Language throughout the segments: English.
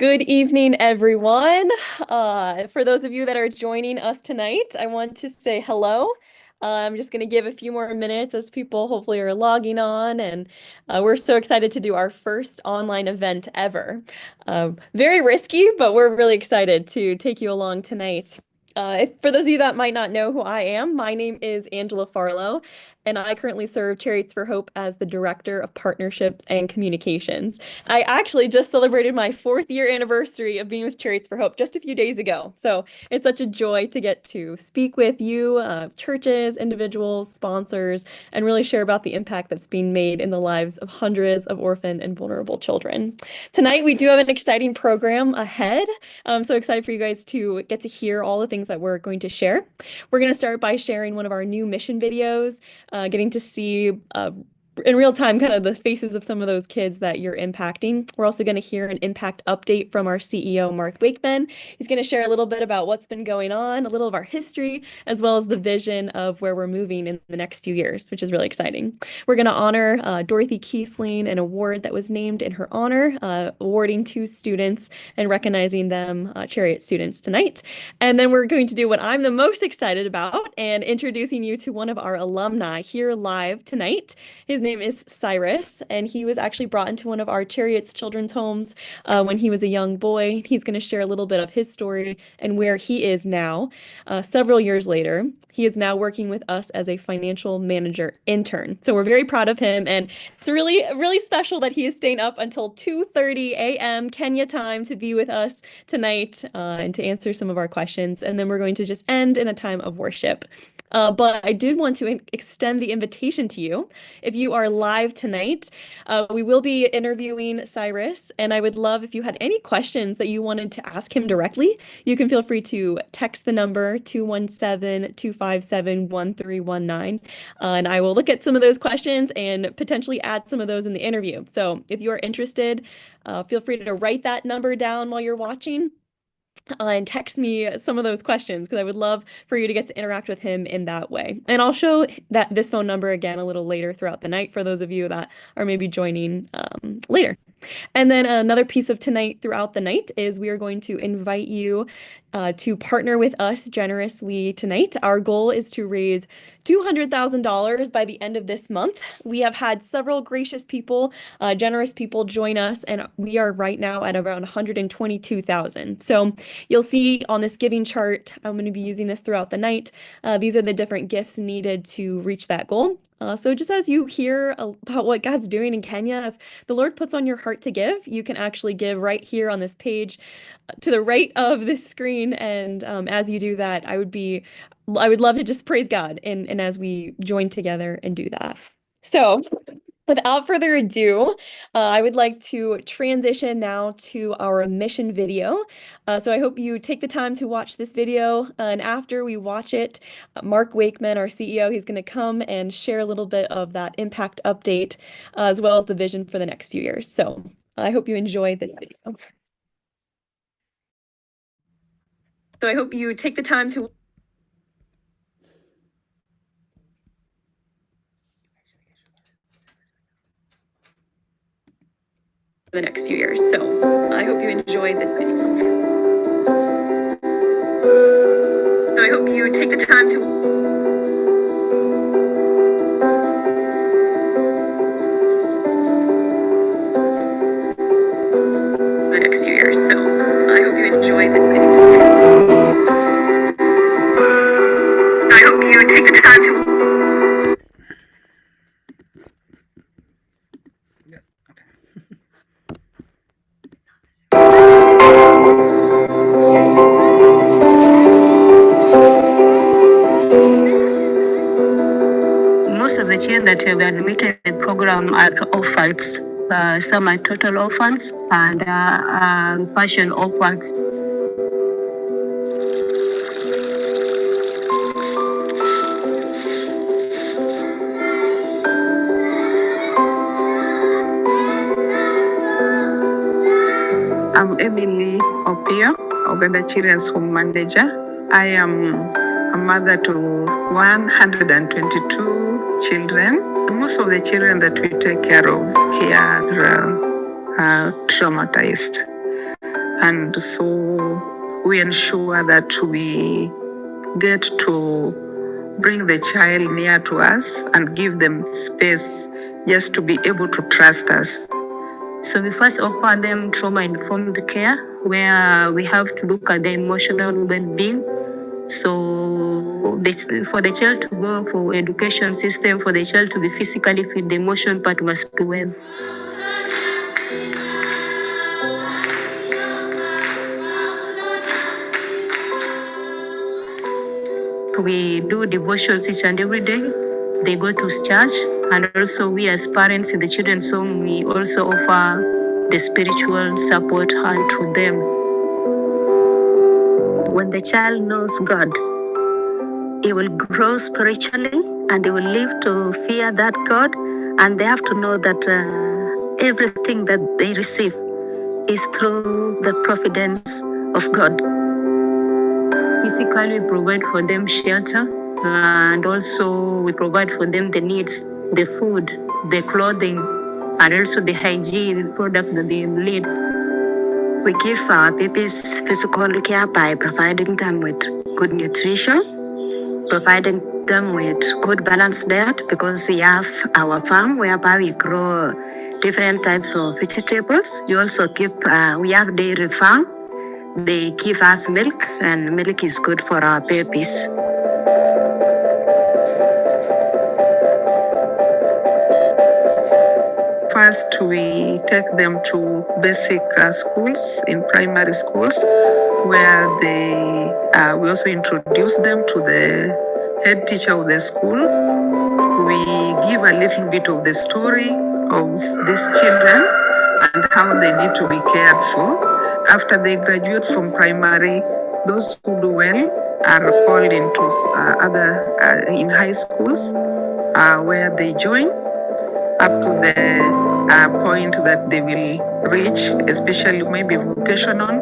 Good evening, everyone. For those of you that are joining us tonight, I want to say hello. I'm just going to give a few more minutes as people hopefully are logging on, and we're so excited to do our first online event ever. Very risky, but we're really excited to take you along tonight. For those of you that might not know who I am, my name is Angela Farlow, and I currently serve Chariots for Hope as the Director of Partnerships and Communications. I actually just celebrated my 4th-year anniversary of being with Chariots for Hope just a few days ago. So it's such a joy to get to speak with you, churches, individuals, sponsors, and really share about the impact that's being made in the lives of hundreds of orphan and vulnerable children. Tonight, we do have an exciting program ahead. I'm so excited for you guys to get to hear all the things that we're going to share. We're going to start by sharing one of our new mission videos, getting to see in real time kind of the faces of some of those kids that you're impacting. We're also going to hear an impact update from our CEO, Mark Wakeman. He's going to share a little bit about what's been going on, a little of our history, as well as the vision of where we're moving in the next few years, which is really exciting. We're going to honor Dorothy Kiesling, an award that was named in her honor, awarding 2 students and recognizing them, Chariot students, tonight. And then we're going to do what I'm the most excited about and introducing you to one of our alumni here live tonight. His name is Cyrus, and he was actually brought into one of our Chariots children's homes when he was a young boy. He's going to share a little bit of his story and where he is now. Several years later, he is now working with us as a financial manager intern. So we're very proud of him, and it's really special that he is staying up until 2:30 a.m. Kenya time to be with us tonight and to answer some of our questions. And then we're going to just end in a time of worship. But I did want to extend the invitation to you. If you are live tonight, we will be interviewing Cyrus, and I would love if you had any questions that you wanted to ask him directly. You can feel free to text the number 217-257-1319, and I will look at some of those questions and potentially add some of those in the interview. So if you are interested, feel free to write that number down while you're watching. And text me some of those questions because I would love for you to get to interact with him in that way. And I'll show this phone number again a little later throughout the night for those of you that are maybe joining later. And then another piece of tonight throughout the night is we are going to invite you to partner with us generously tonight. Our goal is to raise $200,000 by the end of this month. We have had several gracious people, generous people join us, and we are right now at around 122,000. So you'll see on this giving chart, I'm going to be using this throughout the night. These are the different gifts needed to reach that goal. So just as you hear about what God's doing in Kenya, if the Lord puts on your heart to give, you can actually give right here on this page to the right of this screen. And as you do that, I would love to just praise God and as we join together and do that. So without further ado, I would like to transition now to our mission video. So I hope you take the time to watch this video. And after we watch it, Mark Wakeman, our CEO, he's going to come and share a little bit of that impact update, as well as the vision for the next few years. So I hope you enjoy this video. So I hope you take the time to the next few years. So I hope you enjoy this video. So I hope you take the time to the next few years. So I hope you enjoy this video. So I hope you take the time to Most of the children that we have admitted in the program are orphans. Some are total orphans and partial orphans. I'm Emily Opio, Uganda Children's Home Manager. I am a mother to 122 children. Most of the children that we take care of here are traumatized. And so we ensure that we get to bring the child near to us and give them space just to be able to trust us. So we first offer them trauma-informed care, where we have to look at the emotional well-being. So for the child to go for education system, for the child to be physically fit, the emotion part must be well. We do devotions each and every day. They go to church, and also we as parents in the children's home, we also offer the spiritual support hand to them. When the child knows God, he will grow spiritually and he will live to fear that God, and they have to know that everything that they receive is through the providence of God. Physically, we provide for them shelter, and also we provide for them the needs, the food, the clothing, and also the hygiene product that they need. We give our babies physical care by providing them with good nutrition, providing them with good balanced diet, because we have our farm whereby we grow different types of vegetables. We also we have dairy farm. They give us milk, and milk is good for our babies. First, we take them to basic schools, in primary schools, where we also introduce them to the head teacher of the school. We give a little bit of the story of these children and how they need to be cared for. After they graduate from primary, those who do well are called into in high schools, where they join up to the point that they will reach, especially maybe vocational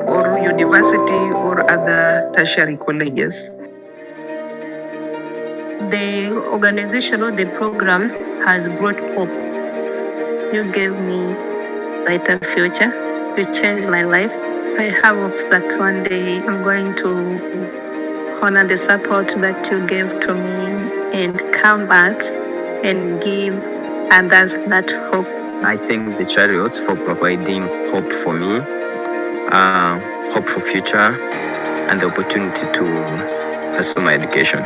or university or other tertiary colleges. The organization or the program has brought hope. You gave me a brighter future. You changed my life. I have hopes that one day I'm going to honor the support that you gave to me and come back and give others that hope. I thank the Chariots for providing hope for me, hope for future, and the opportunity to pursue my education.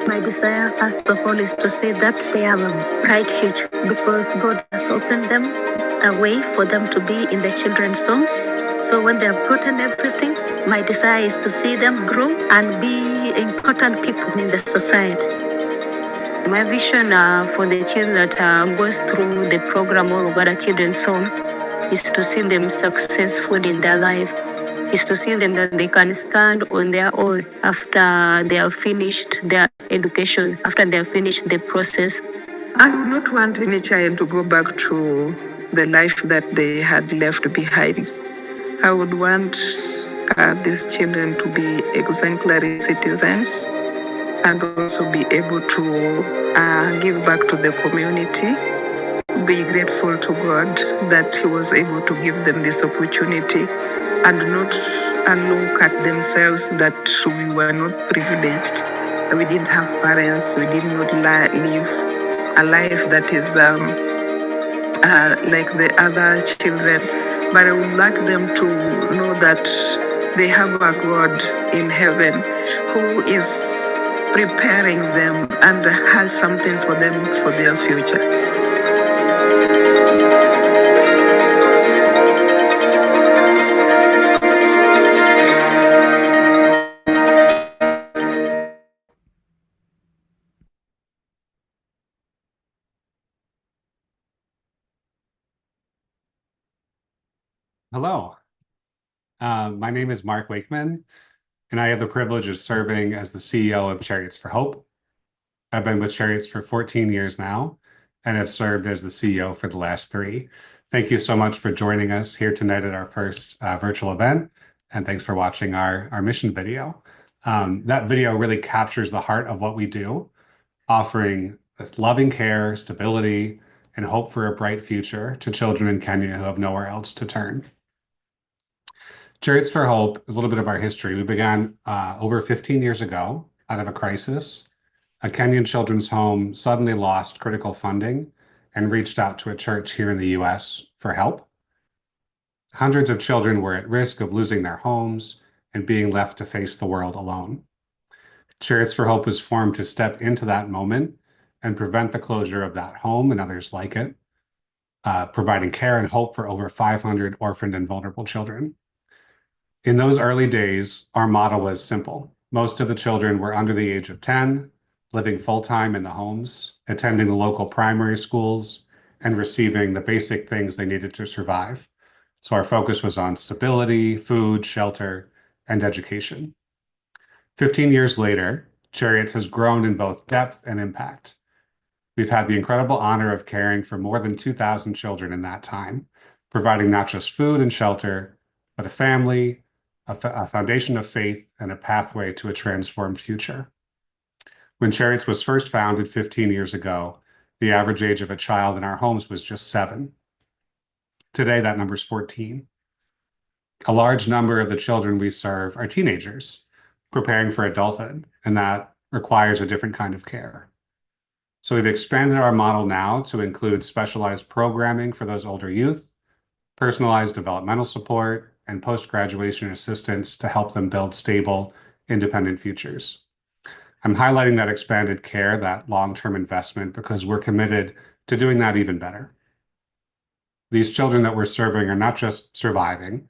My desire, first of all, is to say that they have a bright future because God has opened them a way for them to be in the children's home. So when they have gotten everything, my desire is to see them grow and be important people in the society. My vision for the children that goes through the program or Uganda Children's Home is to see them successful in their life, is to see them that they can stand on their own after they have finished their education, after they have finished the process. I do not want any child to go back to the life that they had left behind. I would want these children to be exemplary citizens and also be able to give back to the community, be grateful to God that He was able to give them this opportunity, and not look at themselves that we were not privileged, we didn't have parents, we did not live a life that is like the other children. But I would like them to know that they have a God in heaven who is preparing them and has something for them for their future. Hello, my name is Mark Wakeman, and I have the privilege of serving as the CEO of Chariots for Hope. I've been with Chariots for 14 years now, and have served as the CEO for the last 3. Thank you so much for joining us here tonight at our first virtual event, and thanks for watching our mission video. That video really captures the heart of what we do, offering loving care, stability, and hope for a bright future to children in Kenya who have nowhere else to turn. Chariots for Hope, a little bit of our history. We began over 15 years ago out of a crisis. A Kenyan children's home suddenly lost critical funding and reached out to a church here in the US for help. Hundreds of children were at risk of losing their homes and being left to face the world alone. Chariots for Hope was formed to step into that moment and prevent the closure of that home and others like it, providing care and hope for over 500 orphaned and vulnerable children. In those early days, our model was simple. Most of the children were under the age of 10, living full-time in the homes, attending the local primary schools, and receiving the basic things they needed to survive. So our focus was on stability, food, shelter, and education. 15 years later, Chariots has grown in both depth and impact. We've had the incredible honor of caring for more than 2,000 children in that time, providing not just food and shelter, but a family, a foundation of faith, and a pathway to a transformed future. When Chariots was first founded 15 years ago, the average age of a child in our homes was just 7. Today, that number is 14. A large number of the children we serve are teenagers preparing for adulthood, and that requires a different kind of care. So we've expanded our model now to include specialized programming for those older youth, personalized developmental support, and post-graduation assistance to help them build stable, independent futures. I'm highlighting that expanded care, that long-term investment, because we're committed to doing that even better. These children that we're serving are not just surviving,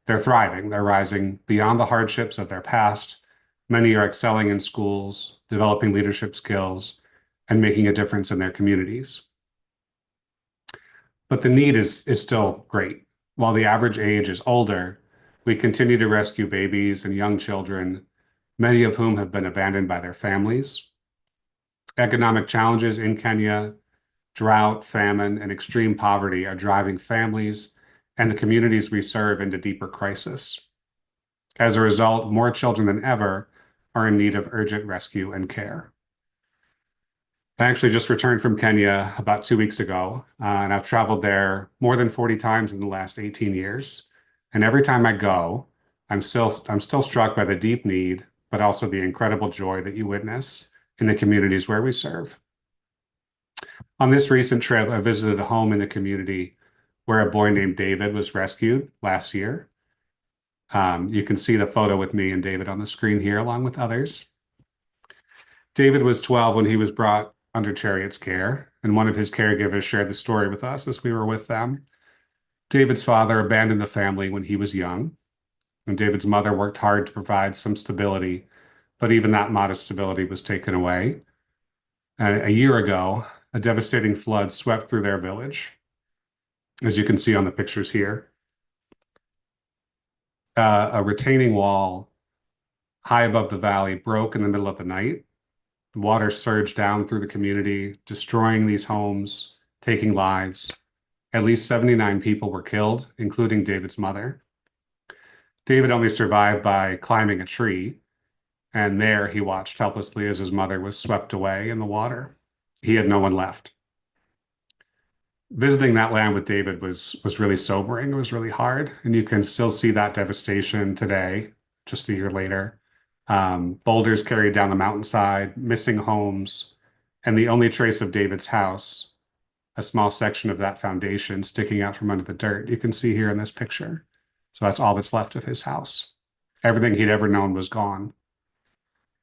they're thriving. They're rising beyond the hardships of their past. Many are excelling in schools, developing leadership skills, and making a difference in their communities. But the need is still great. While the average age is older, we continue to rescue babies and young children, many of whom have been abandoned by their families. Economic challenges in Kenya, drought, famine, and extreme poverty are driving families and the communities we serve into deeper crisis. As a result, more children than ever are in need of urgent rescue and care. I actually just returned from Kenya about 2 weeks ago, and I've traveled there more than 40 times in the last 18 years. And every time I go, I'm still struck by the deep need, but also the incredible joy that you witness in the communities where we serve. On this recent trip, I visited a home in the community where a boy named David was rescued last year. You can see the photo with me and David on the screen here, along with others. David was 12 when he was brought under Chariot's care, and one of his caregivers shared the story with us as we were with them. David's father abandoned the family when he was young, and David's mother worked hard to provide some stability, but even that modest stability was taken away. And a year ago, a devastating flood swept through their village, as you can see on the pictures here. A retaining wall high above the valley broke in the middle of the night. Water surged down through the community, destroying these homes, taking lives. At least 79 people were killed, including David's mother. David only survived by climbing a tree, and there he watched helplessly as his mother was swept away in the water. He had no one left. Visiting that land with David was really sobering. It was really hard, and you can still see that devastation today, just a year later. Boulders carried down the mountainside, missing homes, and the only trace of David's house, a small section of that foundation sticking out from under the dirt. You can see here in this picture. So that's all that's left of his house. Everything he'd ever known was gone.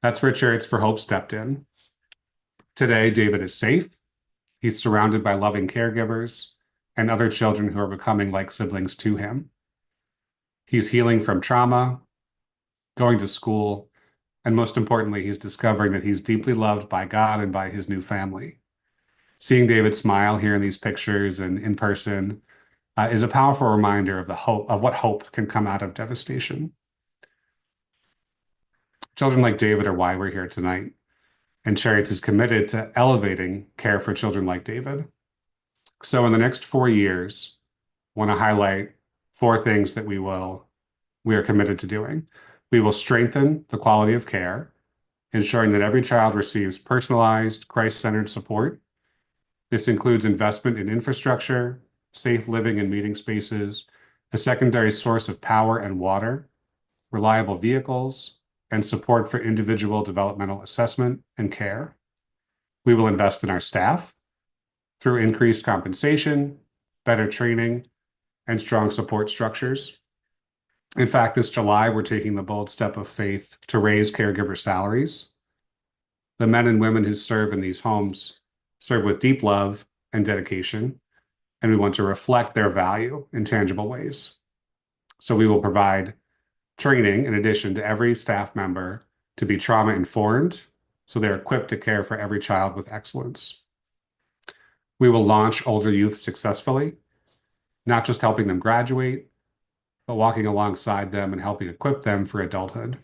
That's where Chariots for Hope stepped in. Today, David is safe. He's surrounded by loving caregivers and other children who are becoming like siblings to him. He's healing from trauma, going to school, and most importantly, he's discovering that he's deeply loved by God and by his new family. Seeing David smile here in these pictures and in person is a powerful reminder of the hope of what hope can come out of devastation. Children like David are why we're here tonight, and Chariots is committed to elevating care for children like David. So in the next 4 years, I want to highlight 4 things that we are committed to doing. We will strengthen the quality of care, ensuring that every child receives personalized, Christ-centered support. This includes investment in infrastructure, safe living and meeting spaces, a secondary source of power and water, reliable vehicles, and support for individual developmental assessment and care. We will invest in our staff through increased compensation, better training, and strong support structures. In fact, this July, we're taking the bold step of faith to raise caregiver salaries. The men and women who serve in these homes serve with deep love and dedication, and we want to reflect their value in tangible ways. So we will provide training in addition to every staff member to be trauma-informed, so they're equipped to care for every child with excellence. We will launch older youth successfully, not just helping them graduate, but walking alongside them and helping equip them for adulthood.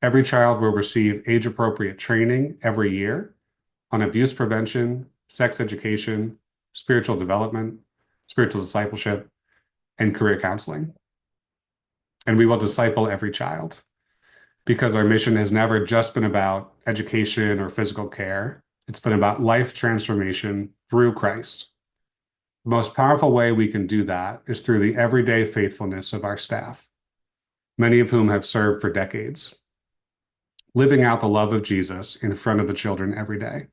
Every child will receive age-appropriate training every year on abuse prevention, sex education, spiritual development, spiritual discipleship, and career counseling. And we will disciple every child, because our mission has never just been about education or physical care. It's been about life transformation through Christ. The most powerful way we can do that is through the everyday faithfulness of our staff, many of whom have served for decades, living out the love of Jesus in front of the children every day.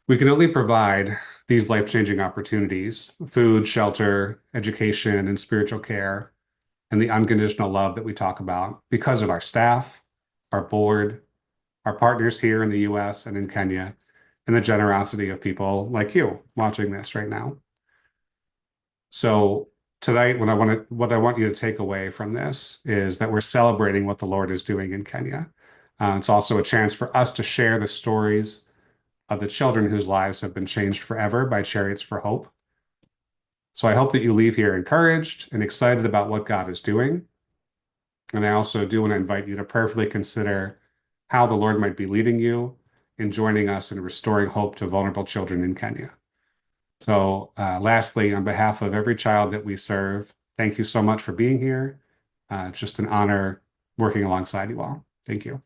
We can only provide these life-changing opportunities, food, shelter, education, and spiritual care, and the unconditional love that we talk about, because of our staff, our board, our partners here in the US and in Kenya, and the generosity of people like you watching this right now. So tonight, what I want you to take away from this is that we're celebrating what the Lord is doing in Kenya. It's also a chance for us to share the stories of the children whose lives have been changed forever by Chariots for Hope. So I hope that you leave here encouraged and excited about what God is doing. And I also do want to invite you to prayerfully consider how the Lord might be leading you in joining us in restoring hope to vulnerable children in Kenya. So lastly, on behalf of every child that we serve, thank you so much for being here. It's just an honor working alongside you all. Thank you.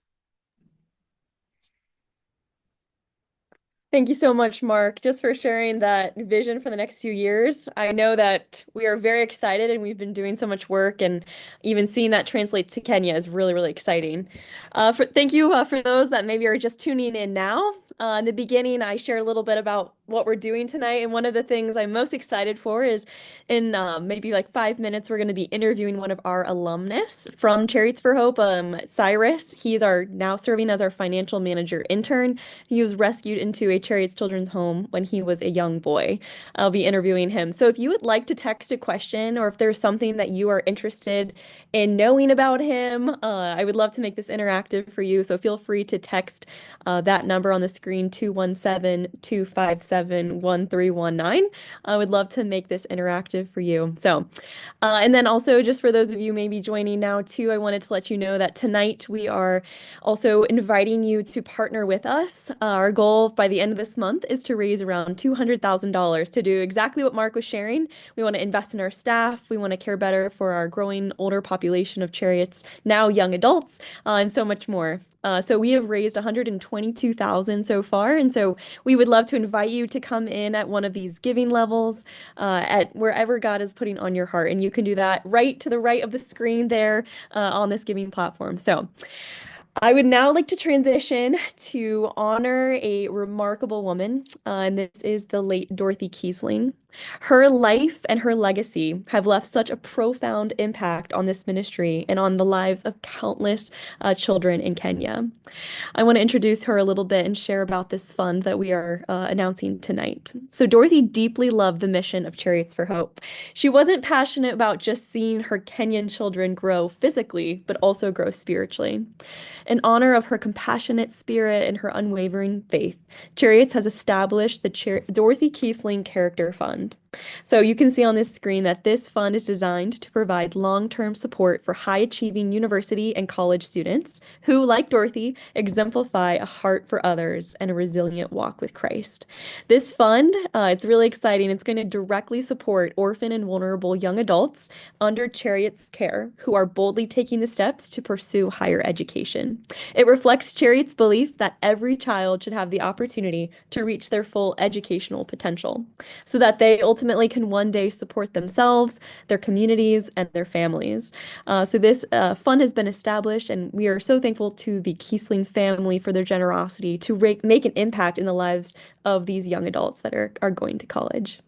Thank you so much, Mark, just for sharing that vision for the next few years. I know that we are very excited and we've been doing so much work, and even seeing that translate to Kenya is really, really exciting. Thank you for those that maybe are just tuning in now. In the beginning, I shared a little bit about what we're doing tonight, and one of the things I'm most excited for is in maybe like 5 minutes, we're going to be interviewing one of our alumnus from Chariots for Hope, Cyrus. He is now serving as our financial manager intern. He was rescued into a Chariots Children's Home when he was a young boy. I'll be interviewing him. So if you would like to text a question, or if there's something that you are interested in knowing about him, I would love to make this interactive for you. So feel free to text that number on the screen, 217-257-1319. I would love to make this interactive for you. So, and then also, just for those of you maybe joining now too, I wanted to let you know that tonight we are also inviting you to partner with us. Our goal by the end of this month is to raise around $200,000 to do exactly what Mark was sharing. We want to invest in our staff. We want to care better for our growing older population of Chariots, now young adults, and so much more. So we have raised $122,000 so far, and so we would love to invite you to come in at one of these giving levels at wherever God is putting on your heart, and you can do that right to the right of the screen there on this giving platform. So I would now like to transition to honor a remarkable woman, and this is the late Dorothy Kiesling. Her life and her legacy have left such a profound impact on this ministry and on the lives of countless children in Kenya. I want to introduce her a little bit and share about this fund that we are announcing tonight. So Dorothy deeply loved the mission of Chariots for Hope. She wasn't passionate about just seeing her Kenyan children grow physically, but also grow spiritually. In honor of her compassionate spirit and her unwavering faith, Chariots has established the Dorothy Kiesling Character Fund. So you can see on this screen that this fund is designed to provide long-term support for high-achieving university and college students who, like Dorothy, exemplify a heart for others and a resilient walk with Christ. This fund, it's really exciting. It's going to directly support orphan and vulnerable young adults under Chariot's care who are boldly taking the steps to pursue higher education. It reflects Chariot's belief that every child should have the opportunity to reach their full educational potential so that they ultimately can one day support themselves, their communities, and their families. So this fund has been established, and we are so thankful to the Kiesling family for their generosity to make an impact in the lives of these young adults that are going to college.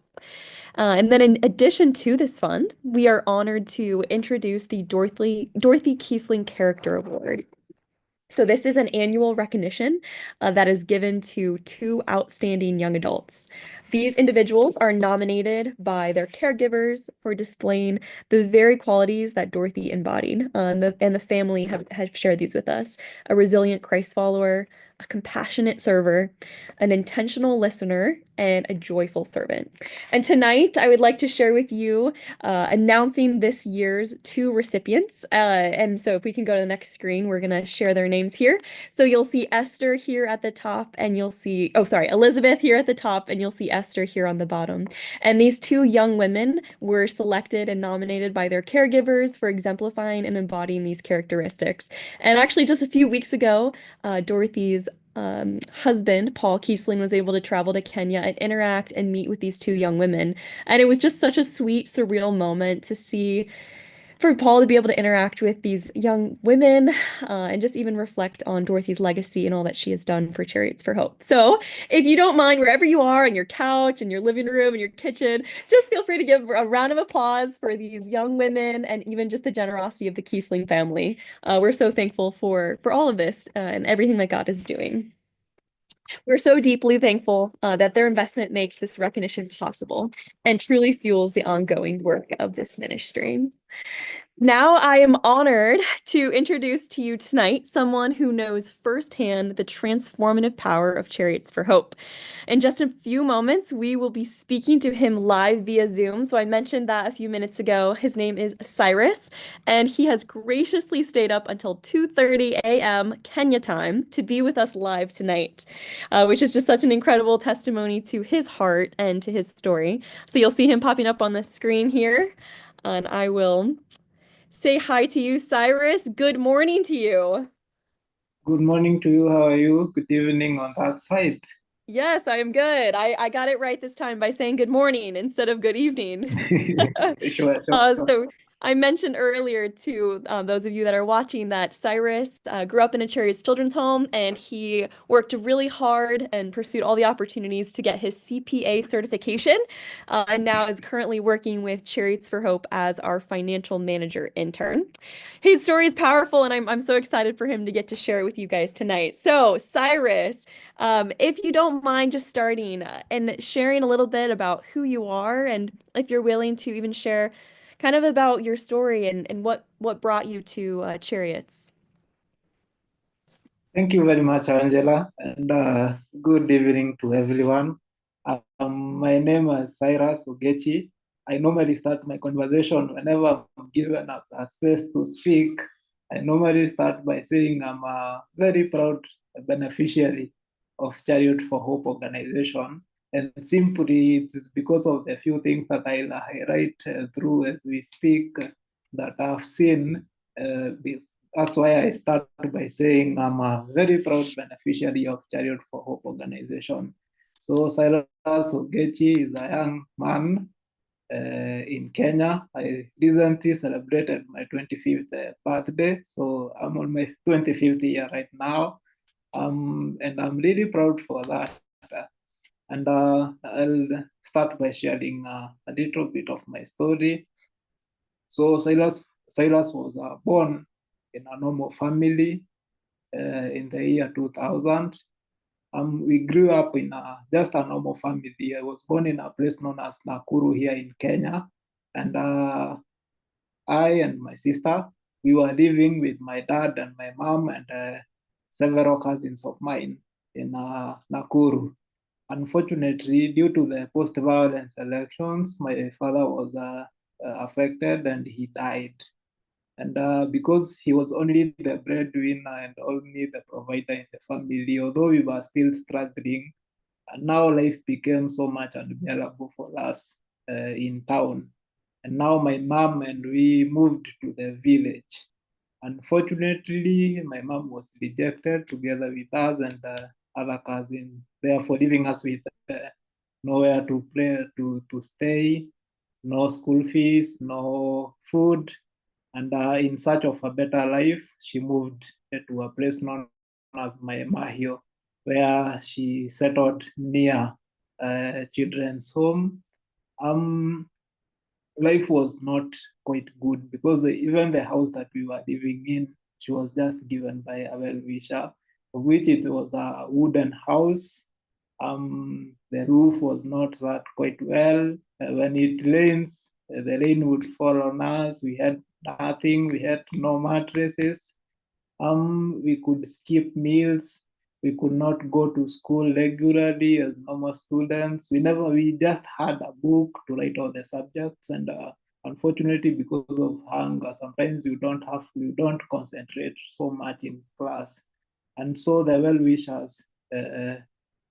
And then in addition to this fund, we are honored to introduce the Dorothy Kiesling Character Award. So this is an annual recognition that is given to two outstanding young adults. These individuals are nominated by their caregivers for displaying the very qualities that Dorothy embodied, and the family have shared these with us: a resilient Christ follower, a compassionate server, an intentional listener, and a joyful servant. And tonight, I would like to share with you announcing this year's two recipients. And so if we can go to the next screen, we're going to share their names here. So you'll see Esther here at the top, and you'll see, Elizabeth here at the top, and you'll see Esther here on the bottom. And these two young women were selected and nominated by their caregivers for exemplifying and embodying these characteristics. And actually, just a few weeks ago, Dorothy's husband, Paul Kiesling, was able to travel to Kenya and interact and meet with these two young women. And it was just such a sweet, surreal moment to see, for Paul to be able to interact with these young women and just even reflect on Dorothy's legacy and all that she has done for Chariots for Hope. So if you don't mind, wherever you are, on your couch, in your living room, in your kitchen, just feel free to give a round of applause for these young women and even just the generosity of the Kiesling family. We're so thankful for all of this and everything that God is doing. We're so deeply thankful that their investment makes this recognition possible and truly fuels the ongoing work of this ministry. Now I am honored to introduce to you tonight someone who knows firsthand the transformative power of Chariots for Hope. In just a few moments, we will be speaking to him live via Zoom. So I mentioned that a few minutes ago. His name is Cyrus, and he has graciously stayed up until 2:30 a.m. Kenya time to be with us live tonight, which is just such an incredible testimony to his heart and to his story. So you'll see him popping up on the screen here, and I will say hi to you, Cyrus. Good morning to you. Good morning to you. How are you? Good evening on that side. Yes, I am good. I got it right this time by saying good morning instead of good evening. Sure. So I mentioned earlier to those of you that are watching that Cyrus grew up in a Chariots Children's Home, and he worked really hard and pursued all the opportunities to get his CPA certification, and now is currently working with Chariots for Hope as our financial manager intern. His story is powerful, and I'm so excited for him to get to share it with you guys tonight. So Cyrus, if you don't mind just starting and sharing a little bit about who you are, and if you're willing to even share kind of about your story and what brought you to Chariots. Thank you very much, Angela, and good evening to everyone. My name is Cyrus Ogechi. I normally start my conversation whenever I'm given a space to speak. I normally start by saying I'm a very proud beneficiary of Chariot for Hope organization. And simply, it's because of the few things that I write through as we speak that I've seen. That's why I start by saying I'm a very proud beneficiary of Chariot for Hope organization. So Cyrus Ogechi is a young man in Kenya. I recently celebrated my 25th birthday. So I'm on my 25th year right now. And I'm really proud for that. And I'll start by sharing a little bit of my story. So Cyrus was born in a normal family in the year 2000. We grew up in just a normal family. I was born in a place known as Nakuru here in Kenya. And I and my sister, we were living with my dad and my mom and several cousins of mine in Nakuru. unfortunately, due to the post-violence elections, my father was affected and he died. And because he was only the breadwinner and only the provider in the family, although we were still struggling, and now life became so much unbearable for us in town. And now my mom and we moved to the village. Unfortunately, my mom was rejected together with us and other cousins, therefore leaving us with nowhere to play, to stay, no school fees, no food. And in search of a better life, she moved to a place known as Mahio, where she settled near children's home. Life was not quite good because even the house that we were living in, she was just given by a well-wisher, of which it was a wooden house. The roof was not that quite well. When it rains, the rain would fall on us. We had nothing. We had no mattresses. We could skip meals. We could not go to school regularly as normal students. We just had a book to write all the subjects. And unfortunately, because of hunger, sometimes you don't concentrate so much in class. And so the well-wishers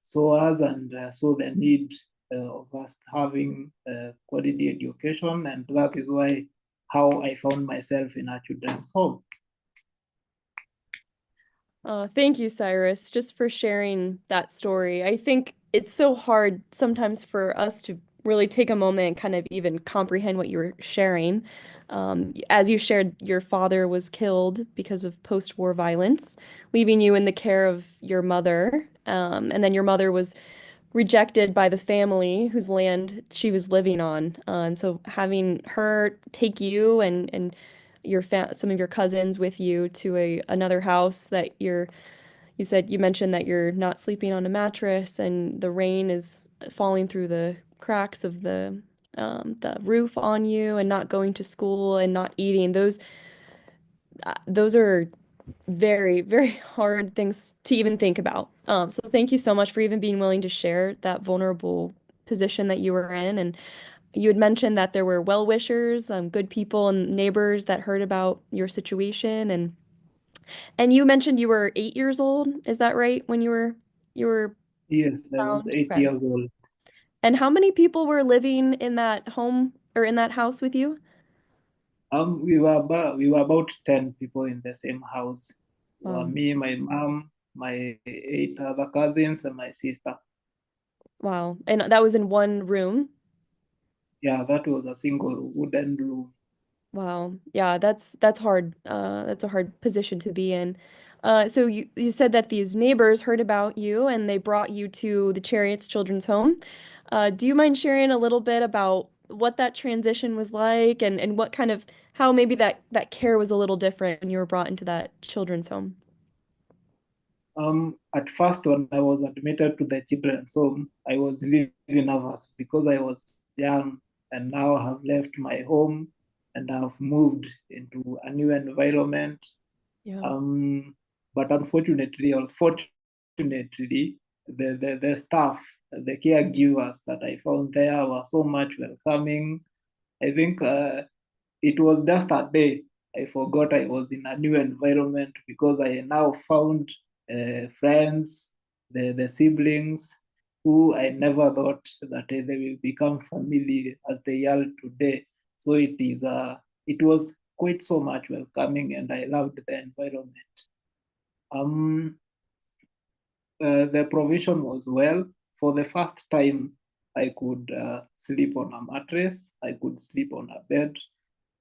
saw us and saw the need of us having quality education. And that is how I found myself in a children's home. Thank you, Cyrus, just for sharing that story. I think it's so hard sometimes for us to really take a moment and kind of even comprehend what you were sharing. As you shared, your father was killed because of post-war violence, leaving you in the care of your mother. And then your mother was rejected by the family whose land she was living on. And so having her take you and some of your cousins with you to another house that you said you mentioned that you're not sleeping on a mattress and the rain is falling through the cracks of the roof on you and not going to school and not eating. Those are very, very hard things to even think about. So thank you so much for even being willing to share that vulnerable position that you were in. And you had mentioned that there were well-wishers, good people and neighbors that heard about your situation. And you mentioned you were 8 years old. Is that right? When you were Yes, I was found? eight Okay. years old. And how many people were living in that home or in that house with you? We were about 10 people in the same house. Wow. Me, my mom, my 8 other cousins, and my sister. Wow. And that was in one room. Yeah, that was a single wooden room. Wow. Yeah, that's hard. That's a hard position to be in. So you said that these neighbors heard about you and they brought you to the Chariots Children's Home. Do you mind sharing a little bit about what that transition was like and what kind of how maybe that care was a little different when you were brought into that children's home? At first, when I was admitted to the children's home, I was really nervous because I was young and now have left my home and have moved into a new environment. Yeah. But unfortunately, the staff, the caregivers that I found there were so much welcoming. I think it was just a day I forgot I was in a new environment because I now found friends, the siblings who I never thought that they will become family as they are today. So it was quite so much welcoming and I loved the environment. Um, the provision was well. For the first time, I could sleep on a mattress, I could sleep on a bed,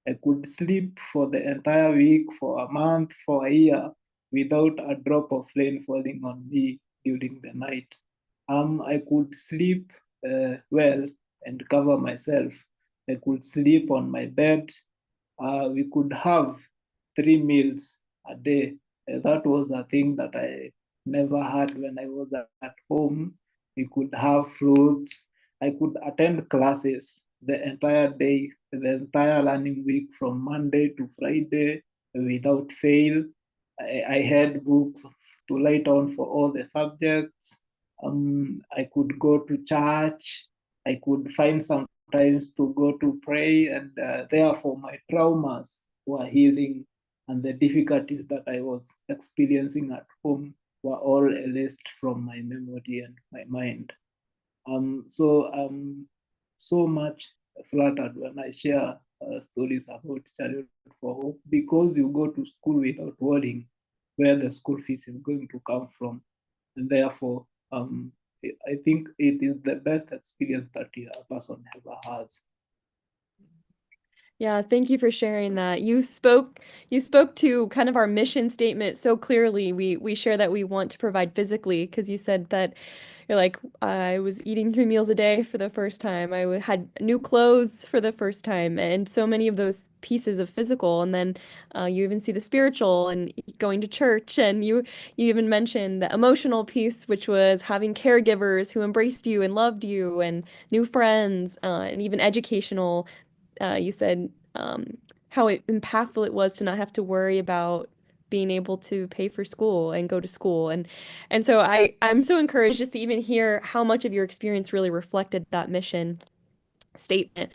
I could sleep for the entire week, for a month, for a year, without a drop of rain falling on me during the night. I could sleep well and cover myself. I could sleep on my bed. We could have 3 meals a day. That was a thing that I never had when I was at home. We could have fruits. I could attend classes the entire day, the entire learning week from Monday to Friday without fail. I had books to write on for all the subjects. I could go to church. I could find some times to go to pray, and therefore my traumas were healing, and the difficulties that I was experiencing at home were all erased from my memory and my mind. So I'm so much flattered when I share stories about Chariot for Hope, because you go to school without worrying where the school fees is going to come from, and therefore I think it is the best experience that a person ever has. Yeah, thank you for sharing that. You spoke to kind of our mission statement so clearly. We share that we want to provide physically, because you said that you're like, I was eating 3 meals a day for the first time. had new clothes for the first time, and so many of those pieces of physical. And then you even see the spiritual and going to church, and you even mentioned the emotional piece, which was having caregivers who embraced you and loved you, and new friends, and even educational. You said how impactful it was to not have to worry about being able to pay for school and go to school. And so I'm so encouraged just to even hear how much of your experience really reflected that mission statement.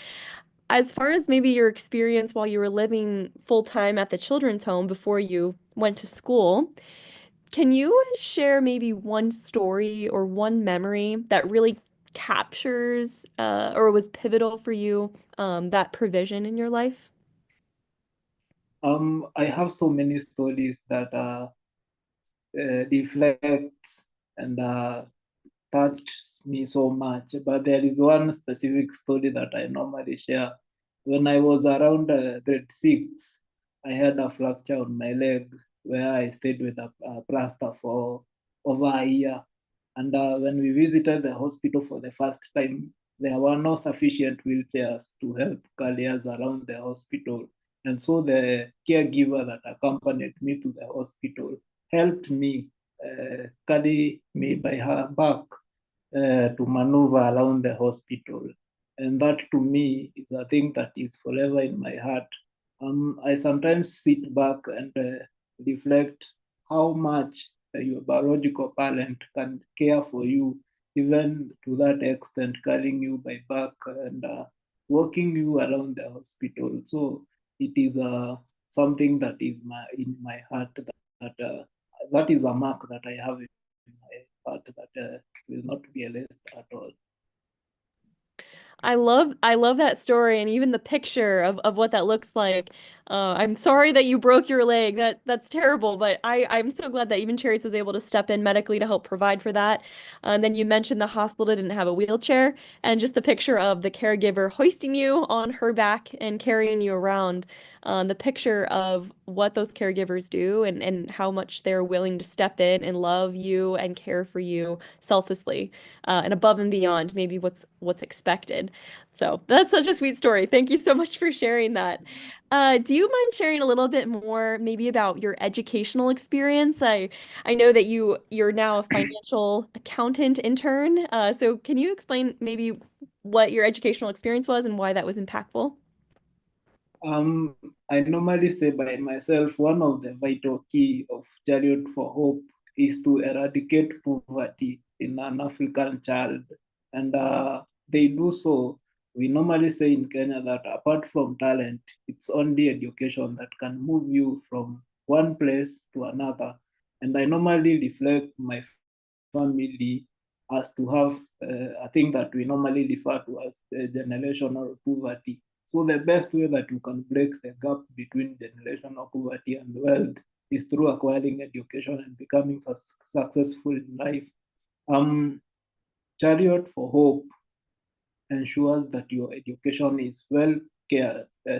As far as maybe your experience while you were living full time at the children's home before you went to school, can you share maybe one story or one memory that really captures or was pivotal for you, that provision in your life? I have so many stories that reflects and touched me so much. But there is one specific story that I normally share. When I was around grade 6, I had a fracture on my leg where I stayed with a plaster for over a year. And when we visited the hospital for the first time, there were no sufficient wheelchairs to help carry us around the hospital. And so the caregiver that accompanied me to the hospital helped me carry me by her back to maneuver around the hospital. And that to me is a thing that is forever in my heart. I sometimes sit back and reflect how much your biological parent can care for you, even to that extent, carrying you by back and walking you around the hospital. So it is something that is in my heart, that is a mark that I have in my heart that will not be erased at all. I love that story, and even the picture of what that looks like. I'm sorry that you broke your leg. That's terrible, but I'm so glad that even Chariots was able to step in medically to help provide for that. And then you mentioned the hospital didn't have a wheelchair, and just the picture of the caregiver hoisting you on her back and carrying you around. The picture of what those caregivers do, and how much they're willing to step in and love you and care for you selflessly, and above and beyond maybe what's expected. So that's such a sweet story. Thank you so much for sharing that. Do you mind sharing a little bit more maybe about your educational experience? I know that you're now a financial accountant intern. So can you explain maybe what your educational experience was and why that was impactful? Um, I normally say by myself, one of the vital key of Chariot for Hope is to eradicate poverty in an African child. And they do so. We normally say in Kenya that apart from talent, it's only education that can move you from one place to another. And I normally reflect my family as to have a thing that we normally refer to as generational poverty. So the best way that you can break the gap between generational poverty and wealth is through acquiring education and becoming successful in life. Um, Chariot for Hope ensures that your education is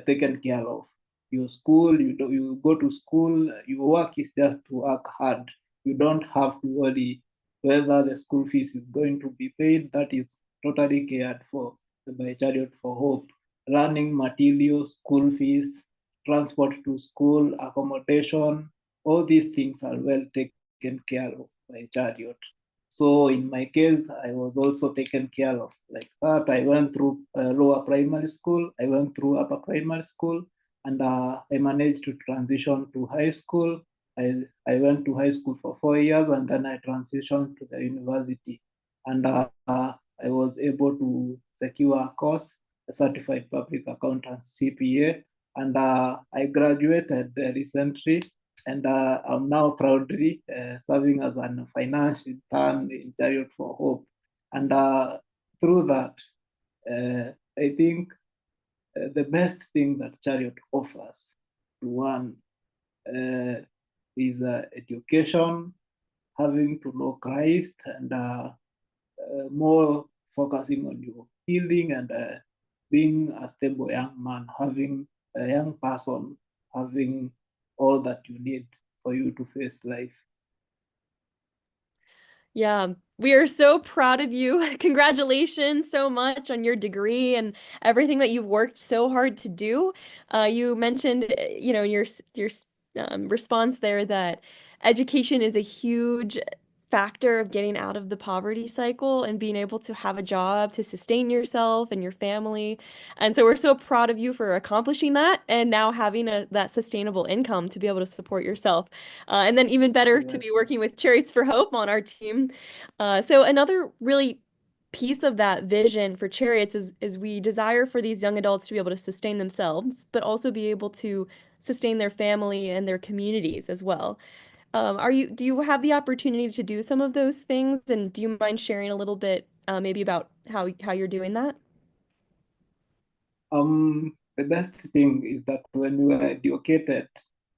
taken care of. Your school, you go to school, your work is just to work hard. You don't have to worry whether the school fees is going to be paid. That is totally cared for by Chariot for Hope. Running materials, school fees, transport to school, accommodation, all these things are well taken care of by Chariot. So in my case, I was also taken care of like that. I went through lower primary school, I went through upper primary school, and I managed to transition to high school. I went to high school for 4 years, and then I transitioned to the university. and I was able to secure a course, a certified public accountant CPA, and I graduated recently, and I'm now proudly serving as a finance intern in Chariot for Hope. And through that, I think the best thing that Chariot offers to one is education, having to know Christ, and more focusing on your healing and being a stable young man, having a young person, having all that you need for you to face life. Yeah, we are so proud of you. Congratulations so much on your degree and everything that you've worked so hard to do. You mentioned, in your response there that education is a huge factor of getting out of the poverty cycle and being able to have a job to sustain yourself and your family. And so we're so proud of you for accomplishing that and now having that sustainable income to be able to support yourself. And then even better to be working with Chariots for Hope on our team. So another really piece of that vision for Chariots is we desire for these young adults to be able to sustain themselves, but also be able to sustain their family and their communities as well. Do you have the opportunity to do some of those things? And do you mind sharing a little bit, maybe about how you're doing that? The best thing is that when you are educated,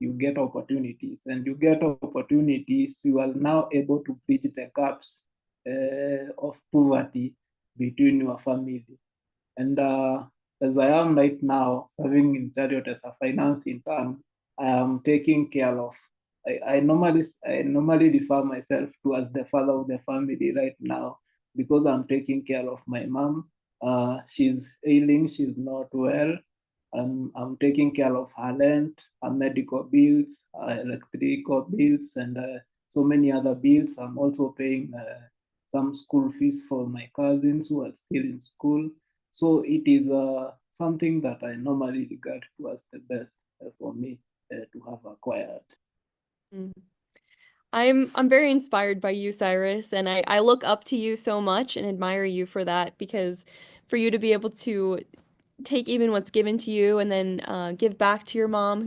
you get opportunities, and you get opportunities, you are now able to bridge the gaps of poverty between your family. And as I am right now, serving in Chariot as a finance intern, I am taking care of. I normally refer myself to as the father of the family right now because I'm taking care of my mom. She's ailing, she's not well. I'm taking care of her rent, her medical bills, her electrical bills, and so many other bills. I'm also paying some school fees for my cousins who are still in school. So it is something that I normally regard to as the best for me to have acquired. Mm. I'm very inspired by you, Cyrus, and I look up to you so much and admire you for that because for you to be able to take even what's given to you and then give back to your mom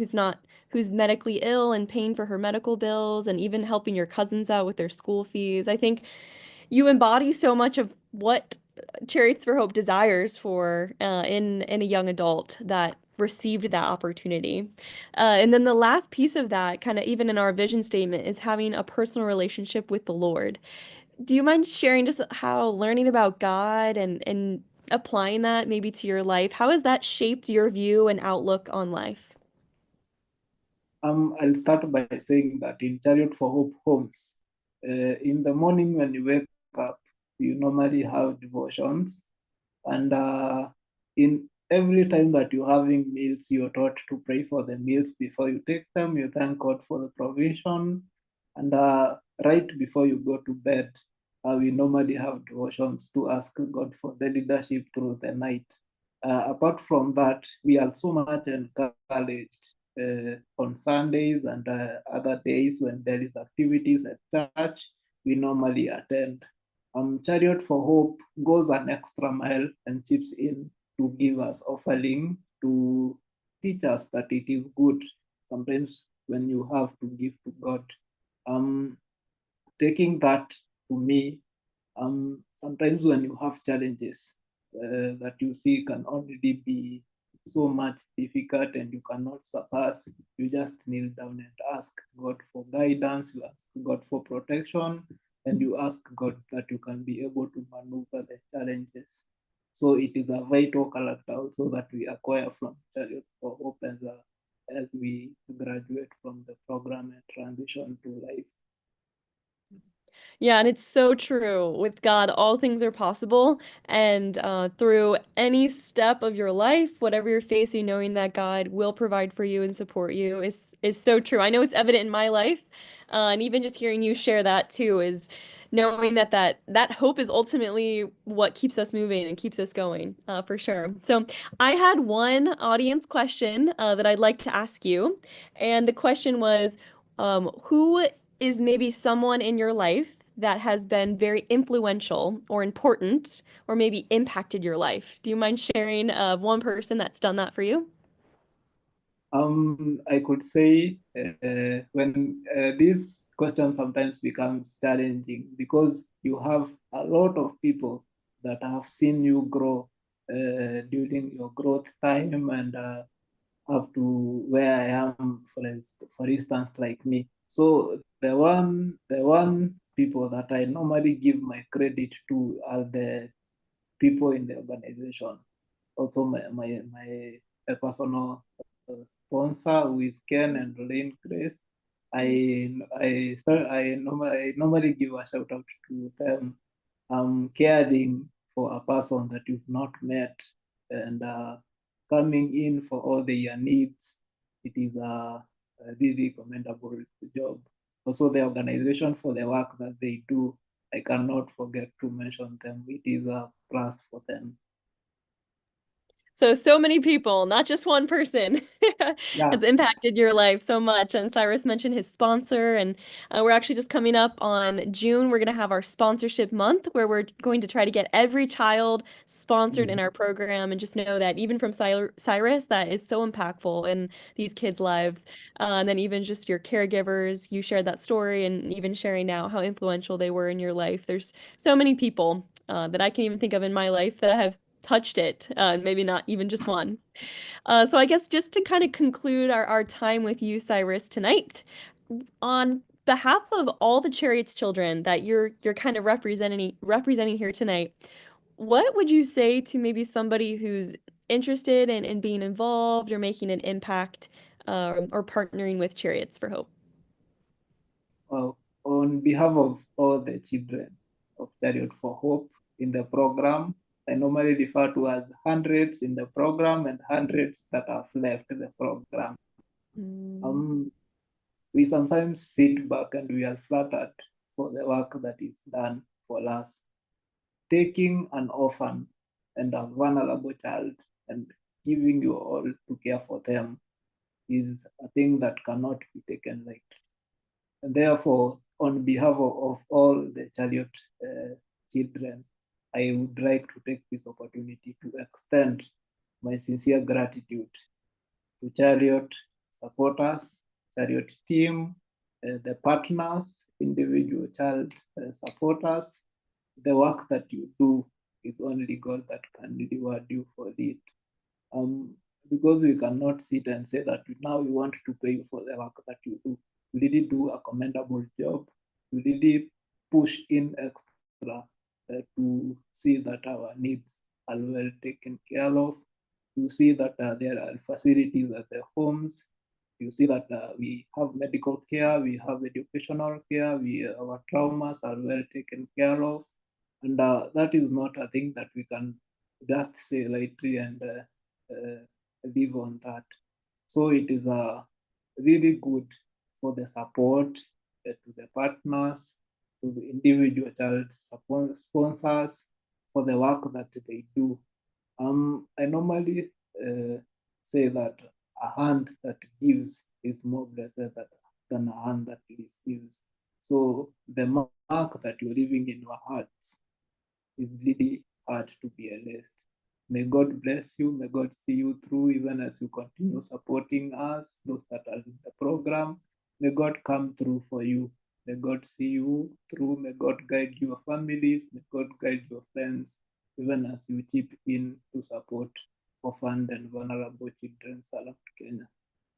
who's medically ill and paying for her medical bills and even helping your cousins out with their school fees. I think you embody so much of what Chariots for Hope desires for in a young adult that received that opportunity. And then the last piece of that, kind of even in our vision statement, is having a personal relationship with the Lord. Do you mind sharing just how learning about God and applying that maybe to your life, how has that shaped your view and outlook on life? I'll start by saying that in Chariot for Hope homes, in the morning when you wake up, you normally have devotions, and in every time that you're having meals, you're taught to pray for the meals before you take them. You thank God for the provision, and right before you go to bed, we normally have devotions to ask God for the leadership through the night. Apart from that, we are so much encouraged on Sundays and other days when there is activities at church, we normally attend. Chariot for Hope goes an extra mile and chips in to give us offering to teach us that it is good sometimes when you have to give to God. Taking that to me, sometimes when you have challenges that you see can only be so much difficult and you cannot surpass, you just kneel down and ask God for guidance, you ask God for protection, and you ask God that you can be able to maneuver the challenges. So it is a vital character also that we acquire from Chariot for Hope as we graduate from the program and transition to life. Yeah, and it's so true. With God, all things are possible. And through any step of your life, whatever you're facing, knowing that God will provide for you and support you is so true. I know it's evident in my life. And even just hearing you share that too is knowing that hope is ultimately what keeps us moving and keeps us going, for sure. So I had one audience question that I'd like to ask you. And the question was, who is maybe someone in your life that has been very influential or important or maybe impacted your life? Do you mind sharing one person that's done that for you? I could say when this question sometimes becomes challenging because you have a lot of people that have seen you grow during your growth time and up to where I am, for instance, like me. So the one people that I normally give my credit to are the people in the organization. Also, my a personal sponsor who is Ken and Lorraine Grace. I normally give a shout out to them. Caring for a person that you've not met and coming in for all their needs. It is a really commendable job. Also, the organization for the work that they do, I cannot forget to mention them. It is a plus for them. So many people, not just one person, Yeah. has impacted your life so much. And Cyrus mentioned his sponsor, and we're actually just coming up on June. We're going to have our sponsorship month where we're going to try to get every child sponsored in our program. And just know that even from Cyrus, that is so impactful in these kids' lives. And then even just your caregivers, you shared that story, and even sharing now how influential they were in your life. There's so many people that I can even think of in my life that have touched it, maybe not even just one. So I guess just to kind of conclude our time with you, Cyrus, tonight, on behalf of all the Chariots children that you're kind of representing here tonight, what would you say to maybe somebody who's interested in being involved or making an impact or partnering with Chariots for Hope? uh, on behalf of all the children of Chariot for Hope in the program, I normally refer to as hundreds in the program and hundreds that have left the program. Um, we sometimes sit back and we are flattered for the work that is done for us. Taking an orphan and a vulnerable child and giving you all to care for them is a thing that cannot be taken lightly. And therefore, on behalf of all the Chariot children, I would like to take this opportunity to extend my sincere gratitude to Chariot supporters, Chariot team, the partners, individual child supporters. The work that you do is only God that can reward you for it. Because we cannot sit and say that now we want to pay you for the work that you do. You really do a commendable job. You really push in extra to see that our needs are well taken care of. You see that there are facilities at the homes. You see that we have medical care, we have educational care, our traumas are well taken care of. And that is not a thing that we can just say lightly and live on that. So it is really good for the support to the partners, to the individual child sponsors for the work that they do. I normally say that a hand that gives is more blessed than a hand that receives. So the mark that you're leaving in your hearts is really hard to be erased. May God bless you. May God see you through even as you continue supporting us, those that are in the program. May God come through for you. May God see you through. May God guide your families. May God guide your friends, even as you chip in to support orphaned and vulnerable children around Kenya.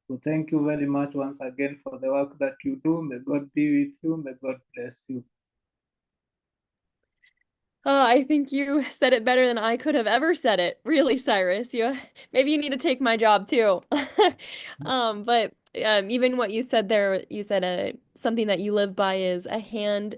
So thank you very much once again for the work that you do. May God be with you. May God bless you. I think you said it better than I could have ever said it. Really, Cyrus. Maybe you need to take my job too. But even what you said there, you said something that you live by is a hand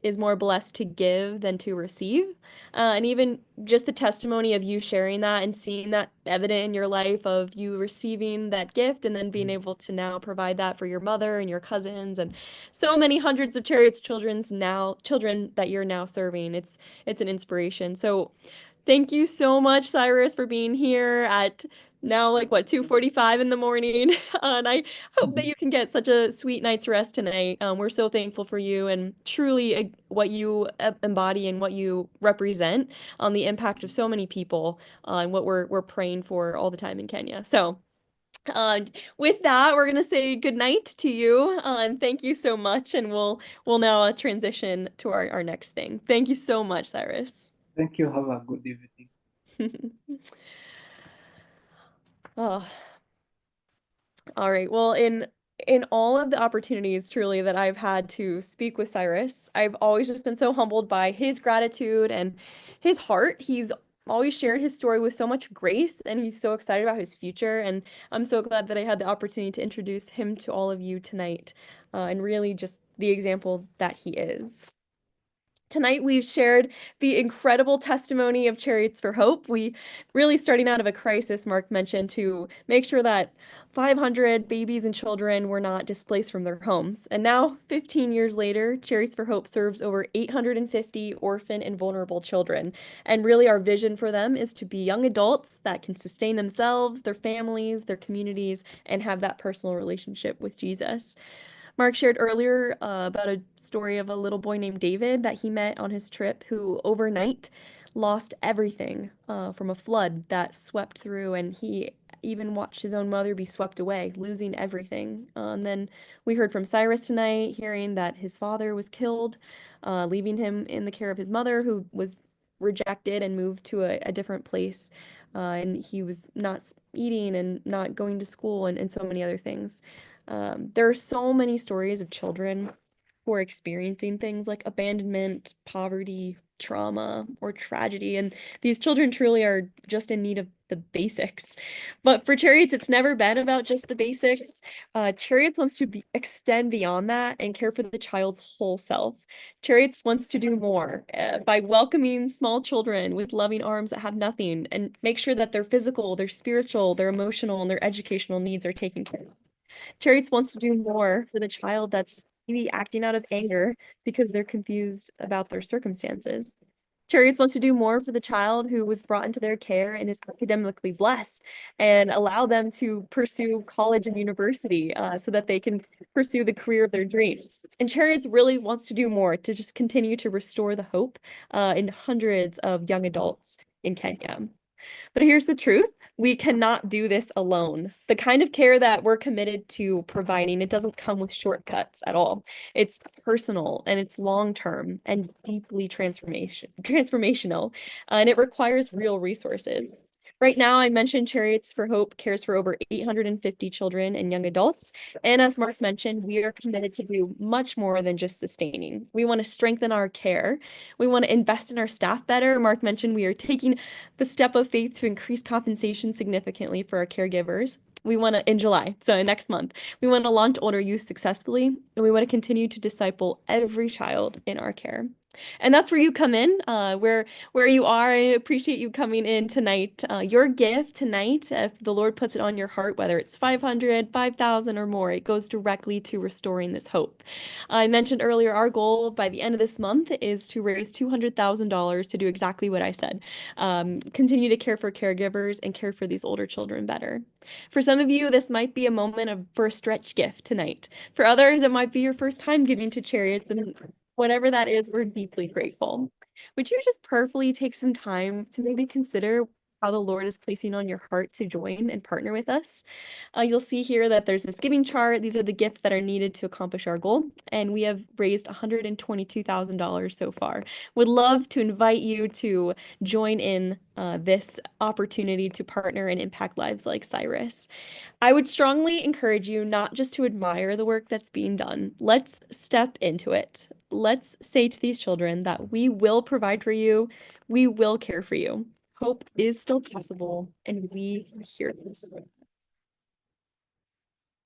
is more blessed to give than to receive. And even just the testimony of you sharing that and seeing that evident in your life of you receiving that gift and then being able to now provide that for your mother and your cousins and so many hundreds of Chariots children that you're now serving. It's an inspiration. So thank you so much, Cyrus, for being here at now like what, 2:45 in the morning. And I hope that you can get such a sweet night's rest tonight. We're so thankful for you and truly what you embody and what you represent on the impact of so many people and what we're praying for all the time in Kenya. So uh, with that, we're gonna say good night to you, and thank you so much. And we'll now transition to our next thing. Thank you so much, Cyrus. Thank you. Have a good evening. Oh, all right. Well, in all of the opportunities truly that I've had to speak with Cyrus, I've always just been so humbled by his gratitude and his heart. He's always shared his story with so much grace and he's so excited about his future. And I'm so glad that I had the opportunity to introduce him to all of you tonight, and really just the example that he is. Tonight, we've shared the incredible testimony of Chariots for Hope. We really starting out of a crisis, Mark mentioned, to make sure that 500 babies and children were not displaced from their homes. And now, 15 years later, Chariots for Hope serves over 850 orphan and vulnerable children. And really, our vision for them is to be young adults that can sustain themselves, their families, their communities, and have that personal relationship with Jesus. Mark shared earlier about a story of a little boy named David that he met on his trip who overnight lost everything from a flood that swept through, and he even watched his own mother be swept away, losing everything. And then we heard from Cyrus tonight, hearing that his father was killed, leaving him in the care of his mother, who was rejected and moved to a different place. And he was not eating and not going to school and so many other things. There are so many stories of children who are experiencing things like abandonment, poverty, trauma, or tragedy, and these children truly are just in need of the basics. But for Chariots, it's never been about just the basics. Chariots wants to extend beyond that and care for the child's whole self. Chariots wants to do more by welcoming small children with loving arms that have nothing and make sure that their physical, their spiritual, their emotional, and their educational needs are taken care of. Chariots wants to do more for the child that's maybe acting out of anger because they're confused about their circumstances. Chariots wants to do more for the child who was brought into their care and is academically blessed and allow them to pursue college and university so that they can pursue the career of their dreams. And Chariots really wants to do more to just continue to restore the hope in hundreds of young adults in Kenya. But here's the truth. We cannot do this alone. The kind of care that we're committed to providing, it doesn't come with shortcuts at all. It's personal and it's long-term and deeply transformational, and it requires real resources. Right now, I mentioned Chariots for Hope cares for over 850 children and young adults. And as Mark mentioned, we are committed to do much more than just sustaining. We want to strengthen our care. We want to invest in our staff better. Mark mentioned we are taking the step of faith to increase compensation significantly for our caregivers. We want to, in July, so next month, we want to launch Older Youth successfully, and we want to continue to disciple every child in our care. And that's where you come in, where you are. I appreciate you coming in tonight. Your gift tonight, if the Lord puts it on your heart, whether it's 500, 5,000 or more, it goes directly to restoring this hope. I mentioned earlier, our goal by the end of this month is to raise $200,000 to do exactly what I said. Continue to care for caregivers and care for these older children better. For some of you, this might be a moment for a stretch gift tonight. For others, it might be your first time giving to Chariots, and whatever that is, we're deeply grateful. Would you just prayerfully take some time to maybe consider how the Lord is placing on your heart to join and partner with us? You'll see here that there's this giving chart. These are the gifts that are needed to accomplish our goal, and we have raised $122,000 so far. Would love to invite you to join in this opportunity to partner and impact lives like Cyrus. I would strongly encourage you not just to admire the work that's being done. Let's step into it. Let's say to these children that we will provide for you, we will care for you. Hope is still possible, and we are here to support.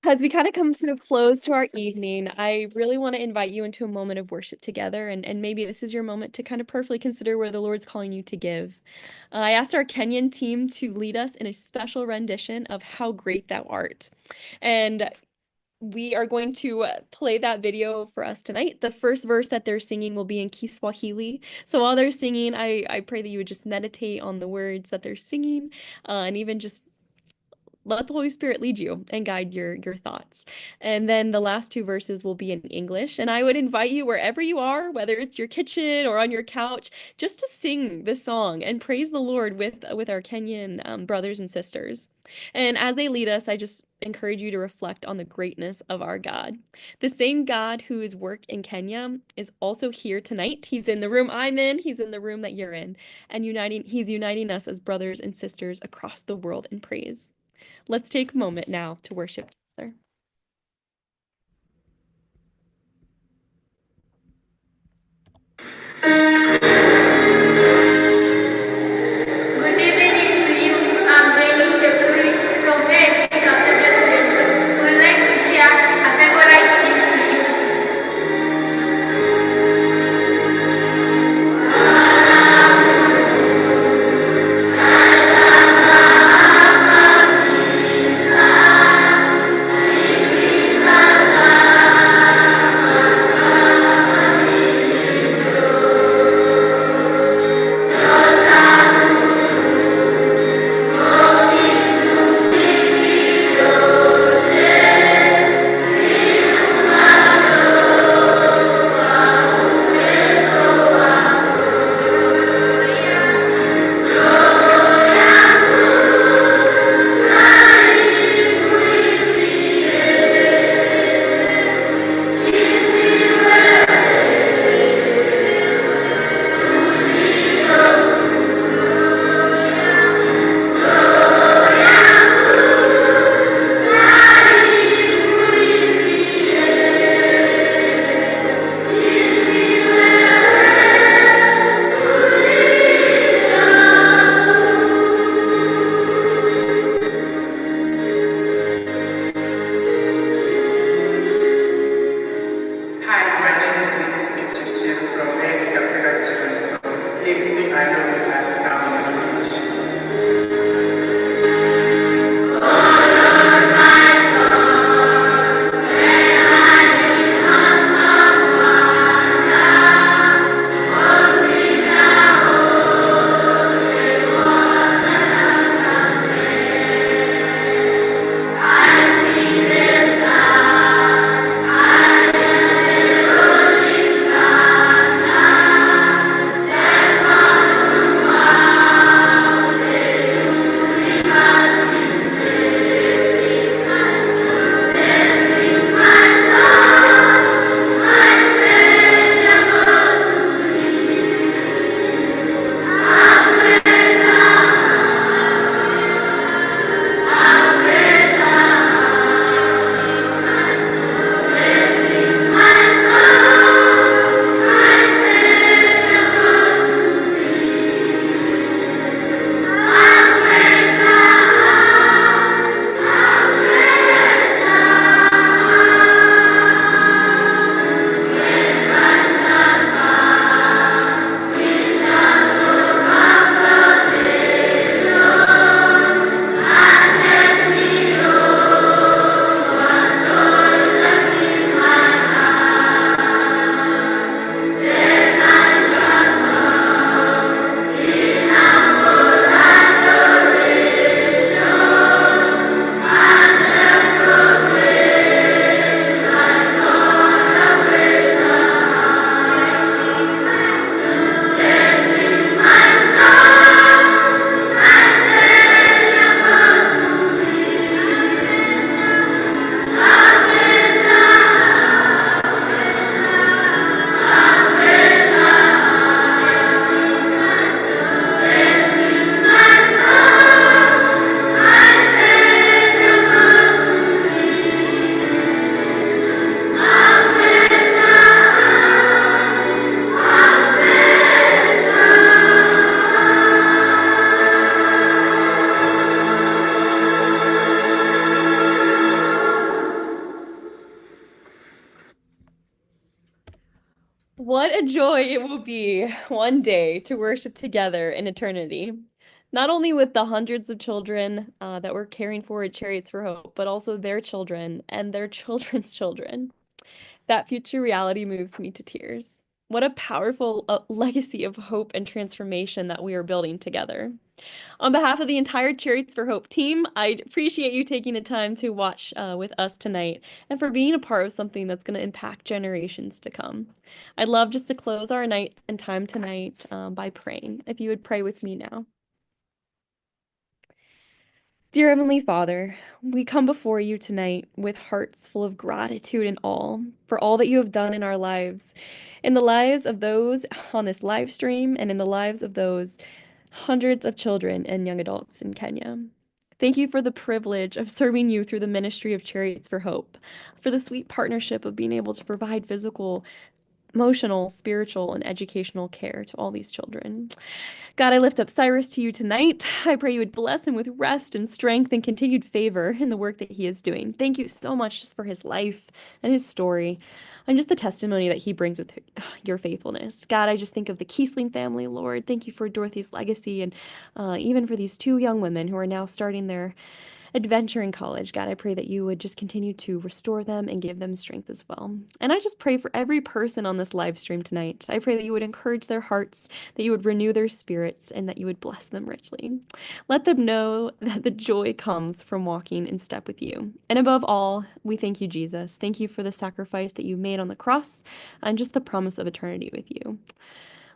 As we kind of come to a close to our evening, I really want to invite you into a moment of worship together, and maybe this is your moment to kind of prayerfully consider where the Lord's calling you to give. I asked our Kenyan team to lead us in a special rendition of How Great Thou Art. And we are going to play that video for us tonight. The first verse that they're singing will be in Kiswahili. So while they're singing, I pray that you would just meditate on the words that they're singing, and even just let the Holy Spirit lead you and guide your thoughts. And then the last two verses will be in English. And I would invite you wherever you are, whether it's your kitchen or on your couch, just to sing this song and praise the Lord with our Kenyan brothers and sisters. And as they lead us, I just encourage you to reflect on the greatness of our God. The same God whose work in Kenya is also here tonight. He's in the room I'm in, he's in the room that you're in, and he's uniting us as brothers and sisters across the world in praise. Let's take a moment now to worship together. Good evening to you. I'm Velu Jepuri from ASC Catholic Children's Home. We would like to share a favorite hymn to you. Hi, my name is Dennis Kichichi from ASC Catholic Children's Home. Please sing along with us now in English. What a joy it will be one day to worship together in eternity. Not only with the hundreds of children that we're caring for at Chariots for Hope, but also their children and their children's children. That future reality moves me to tears. What a powerful legacy of hope and transformation that we are building together. On behalf of the entire Chariots for Hope team, I appreciate you taking the time to watch with us tonight and for being a part of something that's going to impact generations to come. I'd love just to close our night and time tonight by praying. If you would pray with me now. Dear Heavenly Father, we come before you tonight with hearts full of gratitude and awe for all that you have done in our lives, in the lives of those on this live stream, and in the lives of those hundreds of children and young adults in Kenya. Thank you for the privilege of serving you through the ministry of Chariots for Hope, for the sweet partnership of being able to provide physical, emotional, spiritual, and educational care to all these children. God, I lift up Cyrus to you tonight. I pray you would bless him with rest and strength and continued favor in the work that he is doing. Thank you so much just for his life and his story and just the testimony that he brings with your faithfulness. God, I just think of the Kiesling family, Lord. Thank you for Dorothy's legacy and even for these two young women who are now starting their adventure in college. God, I pray that you would just continue to restore them and give them strength as well. And I just pray for every person on this live stream tonight. I pray that you would encourage their hearts, that you would renew their spirits, and that you would bless them richly. Let them know that the joy comes from walking in step with you. And above all, we thank you, Jesus. Thank you for the sacrifice that you made on the cross and just the promise of eternity with you.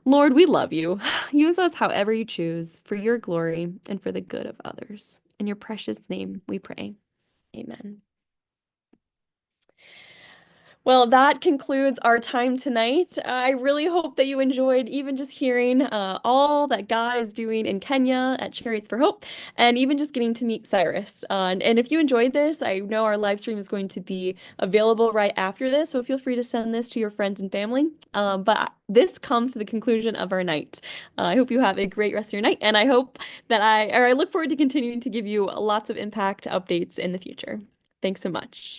Lord, we love you. Use us however you choose for your glory and for the good of others. In your precious name we pray. Amen. Well, that concludes our time tonight. I really hope that you enjoyed even just hearing all that God is doing in Kenya at Chariots for Hope, and even just getting to meet Cyrus. And if you enjoyed this, I know our live stream is going to be available right after this, so feel free to send this to your friends and family. But this comes to the conclusion of our night. I hope you have a great rest of your night, and I hope that I look forward to continuing to give you lots of impact updates in the future. Thanks so much.